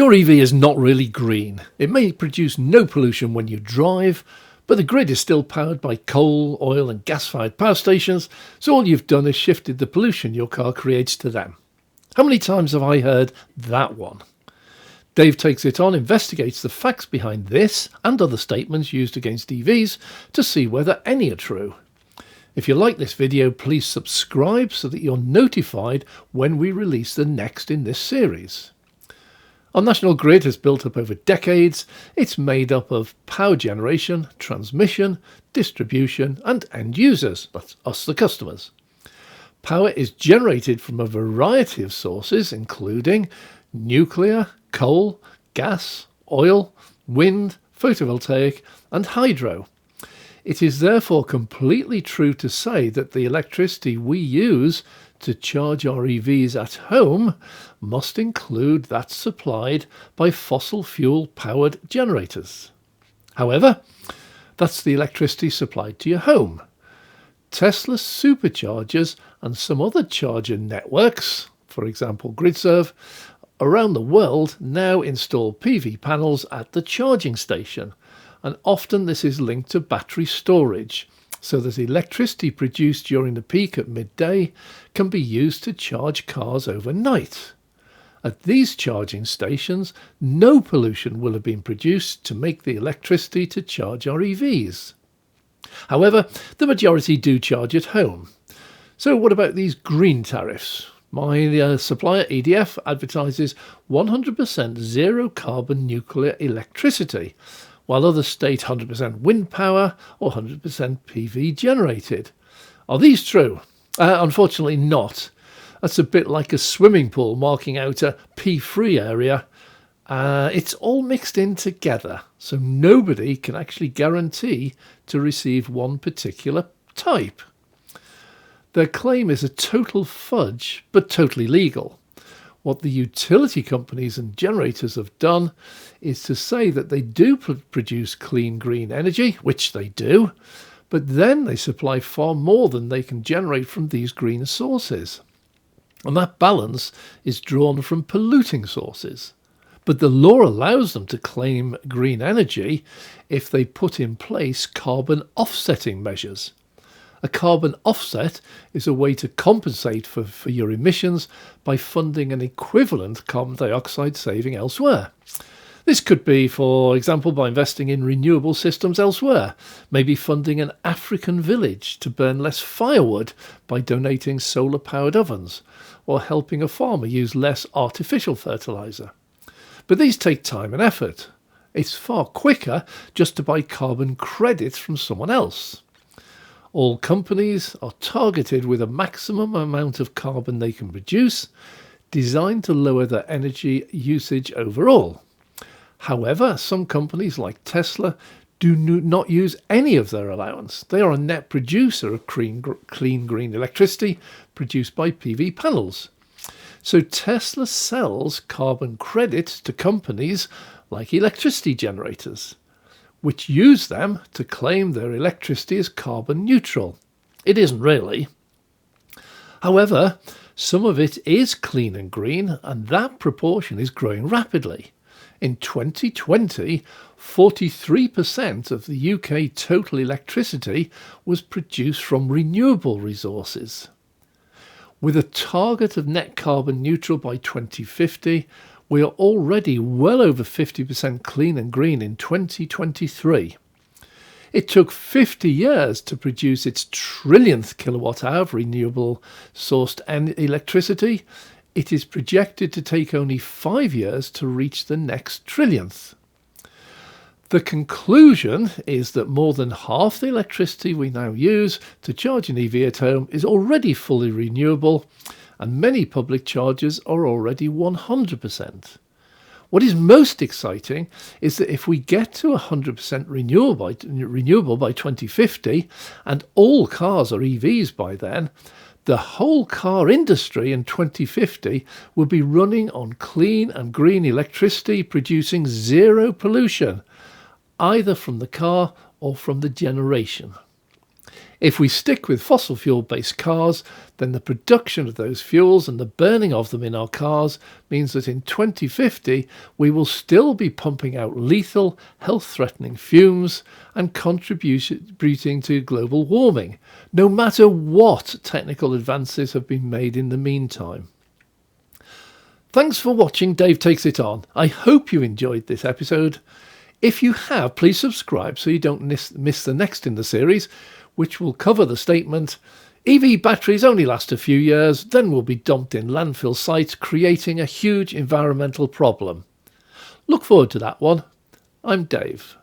Your EV is not really green. It may produce no pollution when you drive, but the grid is still powered by coal, oil and gas-fired power stations, so all you've done is shifted the pollution your car creates to them. How many times have I heard that one? Dave Takes It On investigates the facts behind this and other statements used against EVs to see whether any are true. If you like this video, please subscribe so that you're notified when we release the next in this series. Our national grid has built up over decades. It's made up of power generation, transmission, distribution and end users, that's us the customers. Power is generated from a variety of sources including nuclear, coal, gas, oil, wind, photovoltaic and hydro. It is therefore completely true to say that the electricity we use to charge our EVs at home must include that supplied by fossil fuel powered generators. However, that's the electricity supplied to your home. Tesla superchargers and some other charger networks, for example GridServe, around the world now install PV panels at the charging station, and often this is linked to battery storage, so that electricity produced during the peak at midday can be used to charge cars overnight. At these charging stations, no pollution will have been produced to make the electricity to charge our EVs. However, the majority do charge at home. So what about these green tariffs? My supplier EDF advertises 100% zero carbon nuclear electricity, while others state 100% wind power or 100% PV generated. Are these true? Unfortunately not. That's a bit like a swimming pool marking out a P-free area. It's all mixed in together, so nobody can actually guarantee to receive one particular type. Their claim is a total fudge, but totally legal. What the utility companies and generators have done is to say that they do produce clean green energy, which they do, but then they supply far more than they can generate from these green sources. And that balance is drawn from polluting sources. But the law allows them to claim green energy if they put in place carbon offsetting measures. A carbon offset is a way to compensate for your emissions by funding an equivalent carbon dioxide saving elsewhere. This could be, for example, by investing in renewable systems elsewhere, maybe funding an African village to burn less firewood by donating solar-powered ovens, or helping a farmer use less artificial fertiliser. But these take time and effort. It's far quicker just to buy carbon credits from someone else. All companies are targeted with a maximum amount of carbon they can produce, designed to lower their energy usage overall. However, some companies like Tesla do not use any of their allowance. They are a net producer of clean green electricity produced by PV panels. So Tesla sells carbon credits to companies like electricity generators, which use them to claim their electricity is carbon neutral. It isn't really. However, some of it is clean and green, and that proportion is growing rapidly. In 2020, 43% of the UK total electricity was produced from renewable resources. With a target of net carbon neutral by 2050, we are already well over 50% clean and green in 2023. It took 50 years to produce its trillionth kilowatt hour of renewable sourced electricity. It is projected to take only 5 years to reach the next trillionth. The conclusion is that more than half the electricity we now use to charge an EV at home is already fully renewable, and many public chargers are already 100%. What is most exciting is that if we get to 100% renewable by 2050 and all cars are EVs by then, the whole car industry in 2050 will be running on clean and green electricity producing zero pollution, either from the car or from the generation. If we stick with fossil fuel-based cars, then the production of those fuels and the burning of them in our cars means that in 2050 we will still be pumping out lethal, health-threatening fumes and contributing to global warming, no matter what technical advances have been made in the meantime. Thanks for watching Dave Takes It On. I hope you enjoyed this episode. If you have, please subscribe so you don't miss the next in the series, which will cover the statement, EV batteries only last a few years, then will be dumped in landfill sites, creating a huge environmental problem. Look forward to that one. I'm Dave.